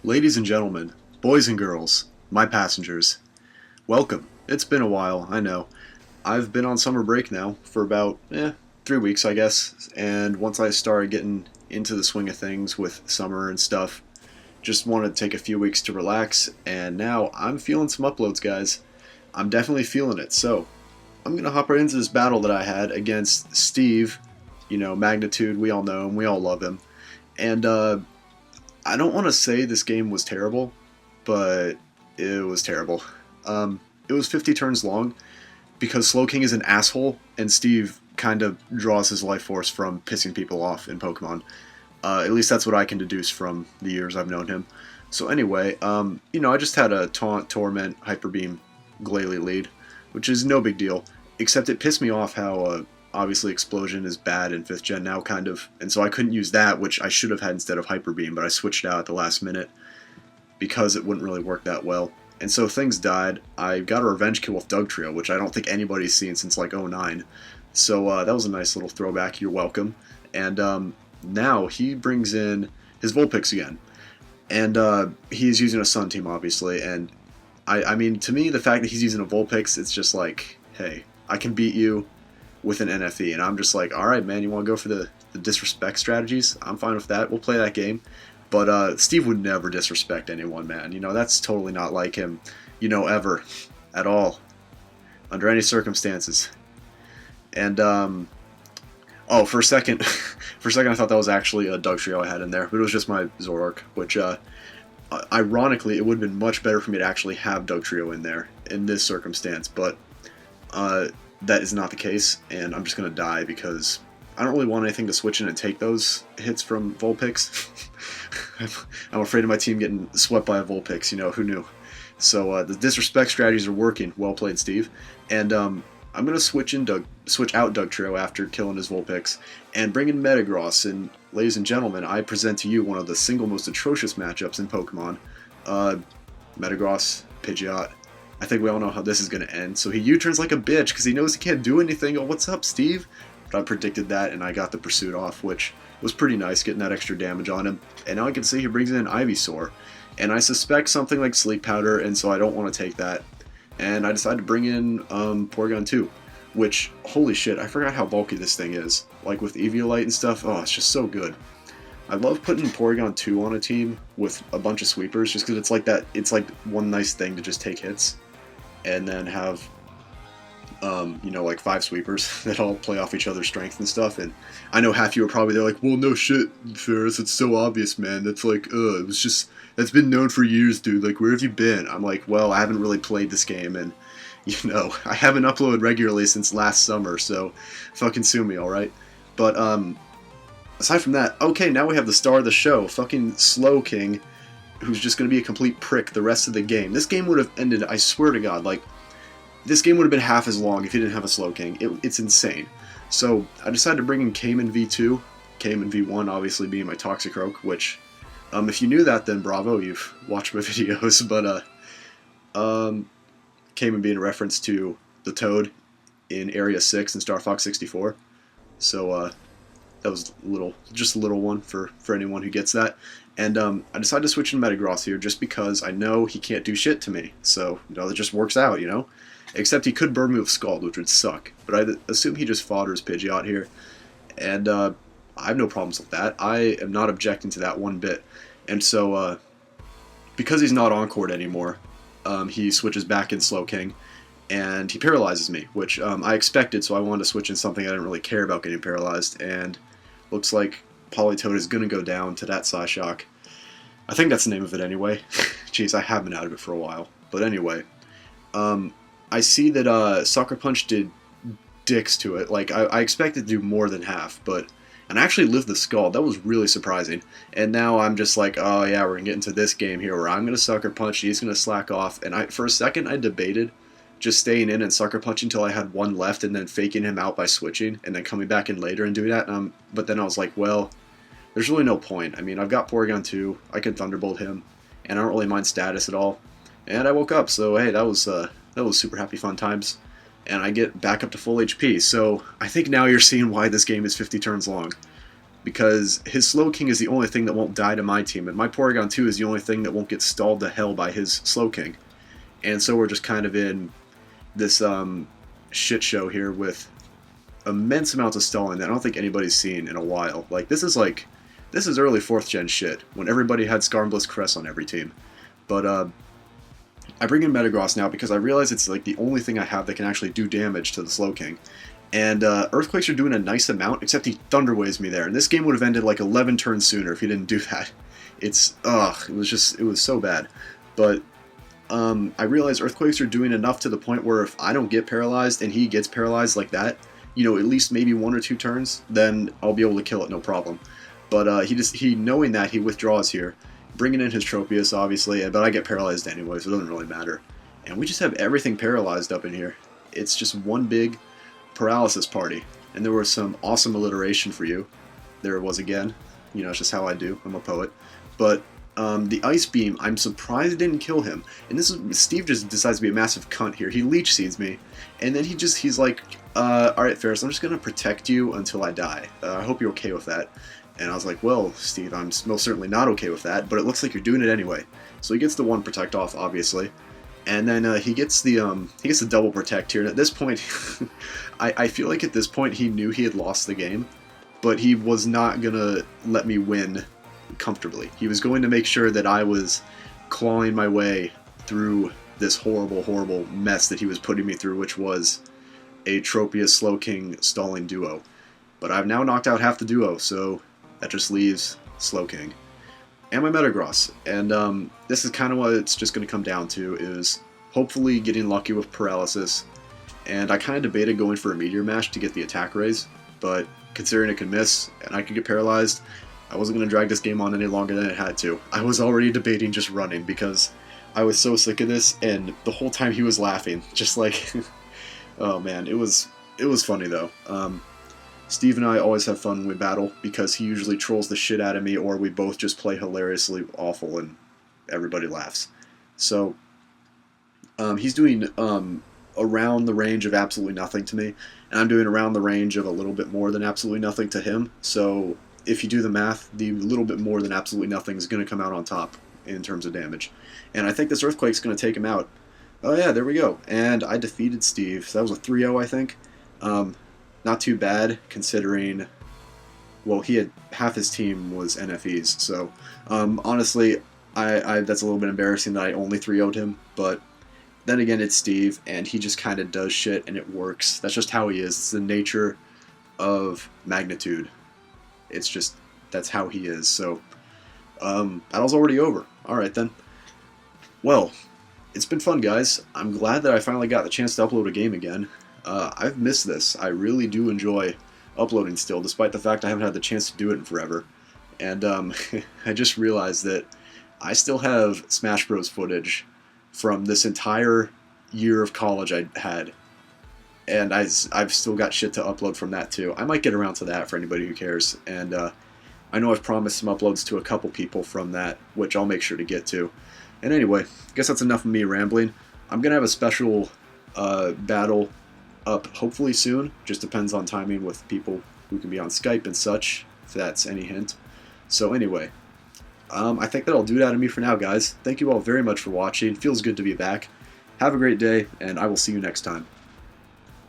Ladies and gentlemen, boys and girls, my passengers, welcome. It's been a while, I know. I've been on summer break now for about 3 weeks, I guess. And once I started getting into the swing of things with summer and stuff, just wanted to take a few weeks to relax. And now I'm feeling some uploads, guys. I'm definitely feeling it. So I'm gonna hop right into this battle that I had against Steve. Magnitude. We all know him. We all love him. And I don't want to say this game was terrible, but it was terrible. It was 50 turns long because Slowking is an asshole, and Steve kind of draws his life force from pissing people off in Pokemon. At least that's what I can deduce from the years I've known him. So anyway, I just had a Taunt, Torment, Hyper Beam, Glalie lead, which is no big deal, except it pissed me off how obviously Explosion is bad in 5th gen now, kind of, and so I couldn't use that, which I should have had instead of Hyper Beam, but I switched out at the last minute because it wouldn't really work that well. And so things died. I got a revenge kill with Dugtrio, which I don't think anybody's seen since like '09. So that was a nice little throwback. You're welcome. And now he brings in his Vulpix again. And he's using a Sun team, obviously. And I mean, to me, the fact that he's using a Vulpix, it's just like, hey, I can beat you with an NFE. And I'm just like, all right, man, you want to go for the disrespect strategies? I'm fine with that. We'll play that game. But Steve would never disrespect anyone, man. That's totally not like him, ever, at all, under any circumstances. And oh, for a second, I thought that was actually a Dugtrio I had in there, but it was just my Zoroark, which ironically, it would have been much better for me to actually have Dugtrio in there in this circumstance, but that is not the case, and I'm just gonna die because I don't really want anything to switch in and take those hits from Vulpix. I'm afraid of my team getting swept by a Vulpix, who knew? So the disrespect strategies are working. Well played, Steve. And I'm going to switch out Dugtrio after killing his Vulpix and bring in Metagross. And ladies and gentlemen, I present to you one of the single most atrocious matchups in Pokemon. Metagross, Pidgeot. I think we all know how this is going to end. So he U-turns like a bitch because he knows he can't do anything. Oh, what's up, Steve? But I predicted that, and I got the pursuit off, which was pretty nice, getting that extra damage on him. And now I can see he brings in Ivysaur. And I suspect something like Sleep Powder, and so I don't want to take that. And I decided to bring in Porygon 2, which, holy shit, I forgot how bulky this thing is. Like with Eviolite and stuff, oh, it's just so good. I love putting Porygon 2 on a team with a bunch of sweepers, just because it's like that. It's like one nice thing to just take hits, and then have like 5 sweepers that all play off each other's strength and stuff. And I know half you are probably there like, well, no shit, Ferris, it's so obvious, man. That's like, it was just, that's been known for years, dude. Like, where have you been? I'm like, well, I haven't really played this game, and, I haven't uploaded regularly since last summer, so fucking sue me, alright? But, aside from that, okay, now we have the star of the show, fucking Slowking, who's just gonna be a complete prick the rest of the game. This game would have ended, I swear to God, like, this game would have been half as long if he didn't have a Slowking. It's insane. So I decided to bring in Cayman V2, Cayman V1 obviously being my Toxicroak, which, if you knew that, then bravo, you've watched my videos, but Cayman being a reference to the Toad in Area 6 in Star Fox 64. So that was just a little one for anyone who gets that. And I decided to switch in Metagross here just because I know he can't do shit to me. So, it just works out, Except he could burn me with Scald, which would suck. But I assume he just fodders Pidgeot here. And I have no problems with that. I am not objecting to that one bit. And so, because he's not on court anymore, he switches back in Slowking. And he paralyzes me, which I expected, so I wanted to switch in something I didn't really care about getting paralyzed. And looks like Politoed is going to go down to that Psyshock. I think that's the name of it anyway. Jeez, I have been out of it for a while. But anyway, I see that Sucker Punch did dicks to it. Like, I expected to do more than half, and I actually lived the Scald. That was really surprising. And now I'm just like, oh yeah, we're going to get into this game here where I'm going to Sucker Punch, he's going to slack off. And for a second, I debated just staying in and Sucker Punch until I had one left and then faking him out by switching and then coming back in later and doing that. But then I was like, well, there's really no point. I mean, I've got Porygon 2, I can Thunderbolt him, and I don't really mind status at all. And I woke up, so hey, that was super happy fun times. And I get back up to full HP, so I think now you're seeing why this game is 50 turns long. because his Slow King is the only thing that won't die to my team, and my Porygon 2 is the only thing that won't get stalled to hell by his Slow King. And so we're just kind of in this shit show here with immense amounts of stalling that I don't think anybody's seen in a while. Like, this is early 4th gen shit, when everybody had Skarmbliss Crest on every team. But I bring in Metagross now because I realize it's like the only thing I have that can actually do damage to the Slow King. And Earthquakes are doing a nice amount, except he Thunder Waves me there. And this game would have ended like 11 turns sooner if he didn't do that. It was so bad. But I realize Earthquakes are doing enough to the point where if I don't get paralyzed and he gets paralyzed like that, you know, at least maybe 1 or 2 turns, then I'll be able to kill it, no problem. But he knowing that, he withdraws here, bringing in his Tropius, obviously, but I get paralyzed anyway, so it doesn't really matter. And we just have everything paralyzed up in here. It's just one big paralysis party. And there was some awesome alliteration for you. There it was again. You know, it's just how I do. I'm a poet. But the Ice Beam, I'm surprised it didn't kill him. And Steve just decides to be a massive cunt here. He Leech Seeds me, and then he's like, alright Ferris, I'm just going to protect you until I die. I hope you're okay with that. And I was like, well, Steve, I'm most certainly not okay with that, but it looks like you're doing it anyway. So he gets the 1 Protect off, obviously. And then he gets the double Protect here. And at this point, I feel like at this point he knew he had lost the game, but he was not going to let me win comfortably. He was going to make sure that I was clawing my way through this horrible, horrible mess that he was putting me through, which was a Tropius Slow King stalling duo. But I've now knocked out half the duo, so that just leaves Slow King and my Metagross. And this is kind of what it's just going to come down to, is hopefully getting lucky with paralysis. And I kind of debated going for a Meteor Mash to get the attack raise, but considering it could miss and I could get paralyzed, I wasn't going to drag this game on any longer than it had to. I was already debating just running because I was so sick of this, and the whole time he was laughing, just like, oh man, it was funny though. Steve and I always have fun when we battle because he usually trolls the shit out of me, or we both just play hilariously awful and everybody laughs. So he's doing around the range of absolutely nothing to me, and I'm doing around the range of a little bit more than absolutely nothing to him. So if you do the math, the little bit more than absolutely nothing is going to come out on top in terms of damage. And I think this Earthquake's going to take him out. Oh yeah, there we go. And I defeated Steve. So that was a 3-0, I think. Not too bad, considering, well, he had half his team was NFEs. So honestly, that's a little bit embarrassing that I only 3-0'd him. But then again, it's Steve, and he just kind of does shit, and it works. That's just how he is. It's the nature of Magnitude. It's just, that's how he is. So battle's already over. Alright then. Well, it's been fun, guys. I'm glad that I finally got the chance to upload a game again. I've missed this. I really do enjoy uploading still, despite the fact I haven't had the chance to do it in forever. And I just realized that I still have Smash Bros. Footage from this entire year of college I had. And I've still got shit to upload from that too. I might get around to that for anybody who cares. And I know I've promised some uploads to a couple people from that, which I'll make sure to get to. And anyway, I guess that's enough of me rambling. I'm going to have a special battle up hopefully soon. Just depends on timing with people who can be on Skype and such, if that's any hint. So anyway, I think that'll do it out of me for now, guys. Thank you all very much for watching. Feels good to be back. Have a great day, and I will see you next time.